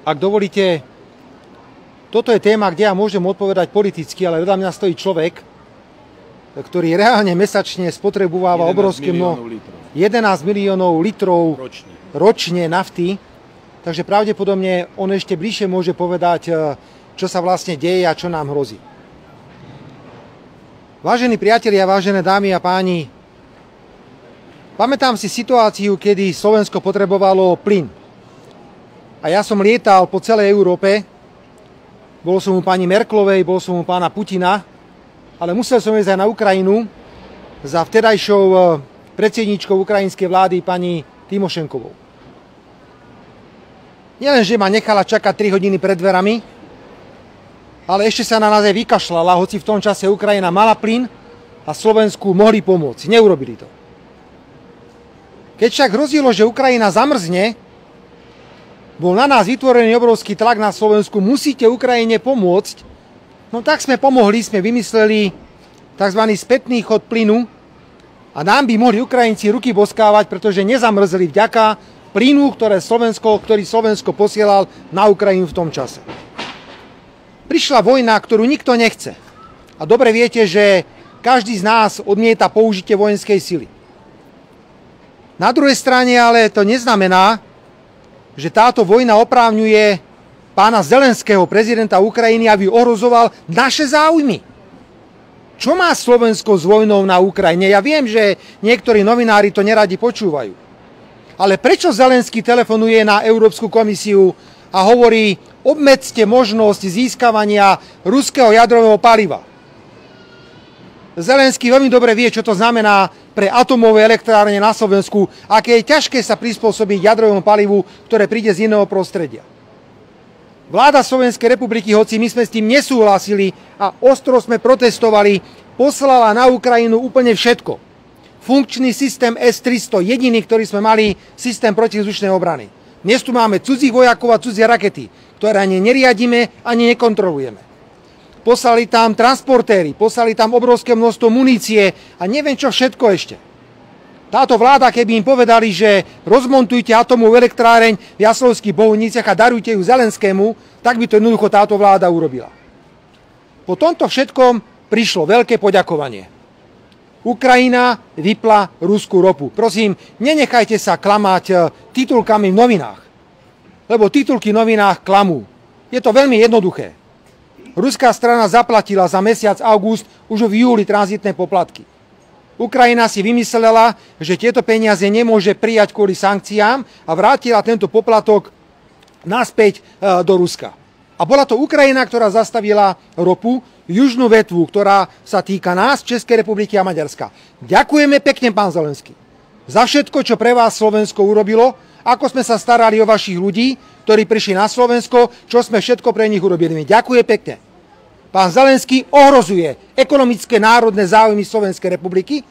Ak dovolíte, toto je téma, kde ja môžem odpovedať politicky, ale vedľa mňa stojí človek, ktorý reálne mesačne spotrebováva obrovské 11 miliónov litrov ročne nafty. Takže pravdepodobne on ešte bližšie môže povedať, čo sa vlastne deje a čo nám hrozí. Vážení priatelia, vážené dámy a páni, pamätám si situáciu, kedy Slovensko potrebovalo plyn. A ja som lietal po celej Európe, bol som u pani Merkelovej, bol som u pána Putina, ale musel som ísť aj na Ukrajinu za vtedajšou predsedníčkou ukrajinskej vlády pani Tymošenkovou. Nielenže ma nechala čakať 3 hodiny pred dverami, ale ešte sa na nás aj vykašľala, hoci v tom čase Ukrajina mala plyn a Slovensku mohli pomôcť. Neurobili to. Keď však hrozilo, že Ukrajina zamrzne, bol na nás vytvorený obrovský tlak na Slovensku, musíte Ukrajine pomôcť. No tak sme pomohli, sme vymysleli tzv. Spätný chod plynu a nám by mohli Ukrajinci ruky boskávať, pretože nezamrzli vďaka plynu, ktorý Slovensko posielal na Ukrajinu v tom čase. Prišla vojna, ktorú nikto nechce. A dobre viete, že každý z nás odmieta použitie vojenskej sily. Na druhej strane ale to neznamená, že táto vojna oprávňuje pána Zelenského, prezidenta Ukrajiny, aby ohrozoval naše záujmy. Čo má Slovensko s vojnou na Ukrajine? Ja viem, že niektorí novinári to neradi počúvajú. Ale prečo Zelenský telefonuje na Európsku komisiu a hovorí, obmedzte možnosť získavania ruského jadrového paliva? Zelenský veľmi dobre vie, čo to znamená pre atomové elektrárne na Slovensku, aké je ťažké sa prispôsobiť jadrovému palivu, ktoré príde z iného prostredia. Vláda Slovenskej republiky, hoci my sme s tým nesúhlasili a ostro sme protestovali, poslala na Ukrajinu úplne všetko. Funkčný systém S-300, jediný, ktorý sme mali, systém protivzdušnej obrany. Dnes tu máme cudzích vojakov a cudzie rakety, ktoré ani neriadime, ani nekontrolujeme. Poslali tam transportéry, poslali tam obrovské množstvo munície a neviem čo všetko ešte. Táto vláda, keby im povedali, že rozmontujte atomovú elektráreň v Jaslovských Bohuniciach a darujte ju Zelenskému, tak by to jednoducho táto vláda urobila. Po tomto všetkom prišlo veľké poďakovanie. Ukrajina vypla ruskú ropu. Prosím, nenechajte sa klamať titulkami v novinách, lebo titulky v novinách klamú. Je to veľmi jednoduché. Ruská strana zaplatila za mesiac august už v júli tranzitné poplatky. Ukrajina si vymyslela, že tieto peniaze nemôže prijať kvôli sankciám a vrátila tento poplatok naspäť do Ruska. A bola to Ukrajina, ktorá zastavila ropu, južnú vetvu, ktorá sa týka nás, Českej republiky a Maďarska. Ďakujeme pekne, pán Zelenský, za všetko, čo pre vás Slovensko urobilo, ako sme sa starali o vašich ľudí, ktorí prišli na Slovensko, čo sme všetko pre nich urobili. Ďakujem pekne. Pán Zelenský ohrozuje ekonomické národné záujmy Slovenskej republiky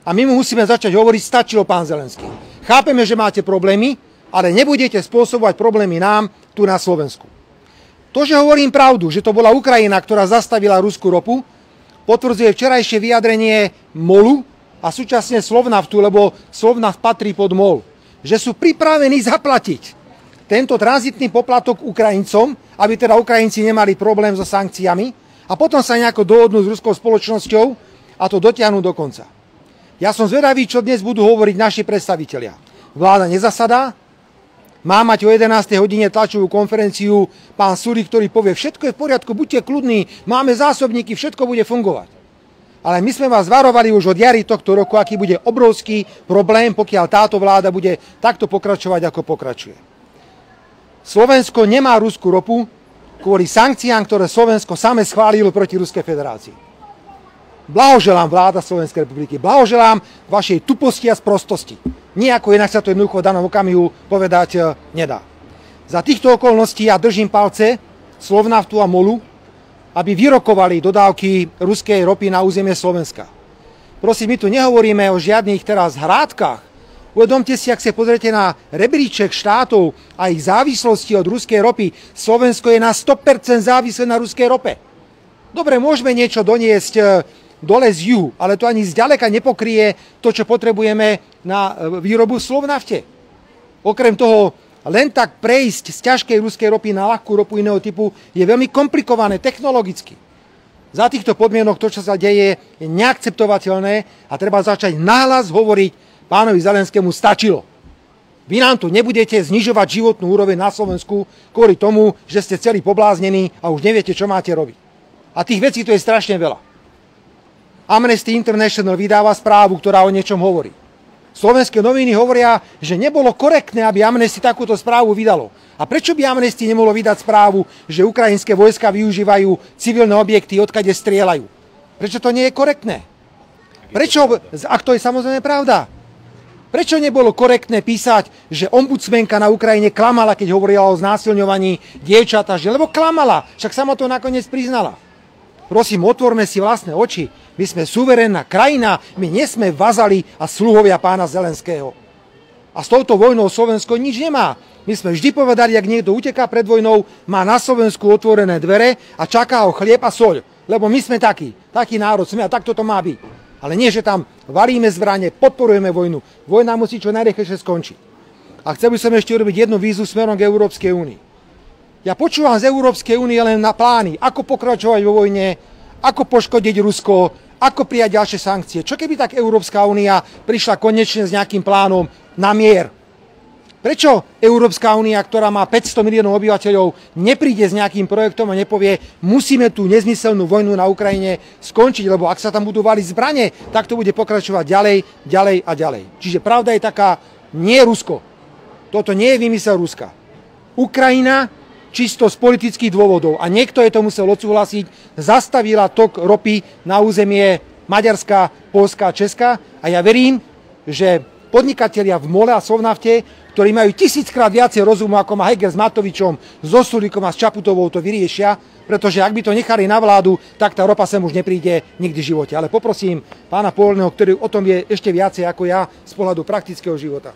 a my mu musíme začať hovoriť, stačilo, pán Zelenský. Chápeme, že máte problémy, ale nebudete spôsobovať problémy nám tu na Slovensku. To, že hovorím pravdu, že to bola Ukrajina, ktorá zastavila ruskú ropu, potvrdzuje včerajšie vyjadrenie MOLu a súčasne Slovnaftu, lebo Slovnaft patrí pod MOL, že sú pripravení zaplatiť tento tranzitný poplatok Ukrajincom, aby teda Ukrajinci nemali problém so sankciami a potom sa nejako dohodnú s ruskou spoločnosťou a to dotiahnu do konca. Ja som zvedavý, čo dnes budú hovoriť naši predstavitelia. Vláda nezasadá, má mať o 11. hodine tlačovú konferenciu pán Surik, ktorý povie, všetko je v poriadku, buďte kľudní, máme zásobníky, všetko bude fungovať. Ale my sme vás varovali už od jary tohto roku, aký bude obrovský problém, pokiaľ táto vláda bude takto pokračovať, ako pokračuje. Slovensko nemá ruskú ropu kvôli sankciám, ktoré Slovensko same schválilo proti Ruskej federácii. Blahoželám, vláda Slovenskej republiky, blahoželám vašej tuposti a sprostosti. Nijako inak sa to jednoducho v danom okamihu povedať nedá. Za týchto okolností ja držím palce Slovnaftu a MOLu, aby vyrokovali dodávky ruskej ropy na územie Slovenska. Prosím, my tu nehovoríme o žiadnych teraz hrádkach. Uvedomte si, ak sa pozriete na rebríček štátov a ich závislosti od ruskej ropy, Slovensko je na 100% závislé na ruskej rope. Dobre, môžeme niečo doniesť dole z juhu, ale to ani zďaleka nepokrie to, čo potrebujeme na výrobu v Slovnafte. Okrem toho, len tak prejsť z ťažkej ruskej ropy na ľahkú ropu iného typu je veľmi komplikované technologicky. Za týchto podmienok to, čo sa deje, je neakceptovateľné a treba začať nahlas hovoriť pánovi Zelenskému stačilo. Vy nám tu nebudete znižovať životnú úroveň na Slovensku kvôli tomu, že ste celí pobláznení a už neviete, čo máte robiť. A tých vecí tu je strašne veľa. Amnesty International vydáva správu, ktorá o niečom hovorí. Slovenské noviny hovoria, že nebolo korektné, aby Amnesty takúto správu vydalo. A prečo by Amnesty nemohlo vydať správu, že ukrajinské vojska využívajú civilné objekty, odkade strieľajú? Prečo to nie je korektné? Prečo, ak to je samozrejme pravda, prečo nebolo korektné písať, že ombudsmenka na Ukrajine klamala, keď hovorila o znásilňovaní dievčat, lebo klamala, však sama to nakoniec priznala. Prosím, otvorme si vlastné oči. My sme suverénna krajina, my nie sme vazali a sluhovia pána Zelenského. A s touto vojnou Slovensko nič nemá. My sme vždy povedali, ak niekto uteká pred vojnou, má na Slovensku otvorené dvere a čaká ho chlieb a soľ. Lebo my sme taký národ sme a takto to má byť. Ale nie, že tam valíme zbrane, podporujeme vojnu. Vojna musí čo najrýchlejšie skončiť. A chcel by som ešte urobiť jednu výzvu smerom k Európskej únii. Ja počúvam z Európskej únie len na plány, ako pokračovať vo vojne, ako poškodiť Rusko, ako prijať ďalšie sankcie. Čo keby tak Európska únia prišla konečne s nejakým plánom na mier? Prečo Európska únia, ktorá má 500 miliónov obyvateľov, nepríde s nejakým projektom a nepovie, musíme tú nezmyselnú vojnu na Ukrajine skončiť, lebo ak sa tam budú valiť zbrane, tak to bude pokračovať ďalej a ďalej. Čiže pravda je taká, nie Rusko. Toto nie je vymysel Ruska. Ukrajina čisto z politických dôvodov, a niekto je to musel odsúhlasiť, zastavila tok ropy na územie Maďarska, Poľska a Česka a ja verím, že podnikatelia v MOLE a Slovnafte, ktorí majú 1000-krát viacej rozumu, ako má Heger s Matovičom, s Osulikom a s Čaputovou, to vyriešia, pretože ak by to nechali na vládu, tak tá ropa sem už nepríde nikdy v živote. Ale poprosím pána Poľného, ktorý o tom vie ešte viacej ako ja z pohľadu praktického života.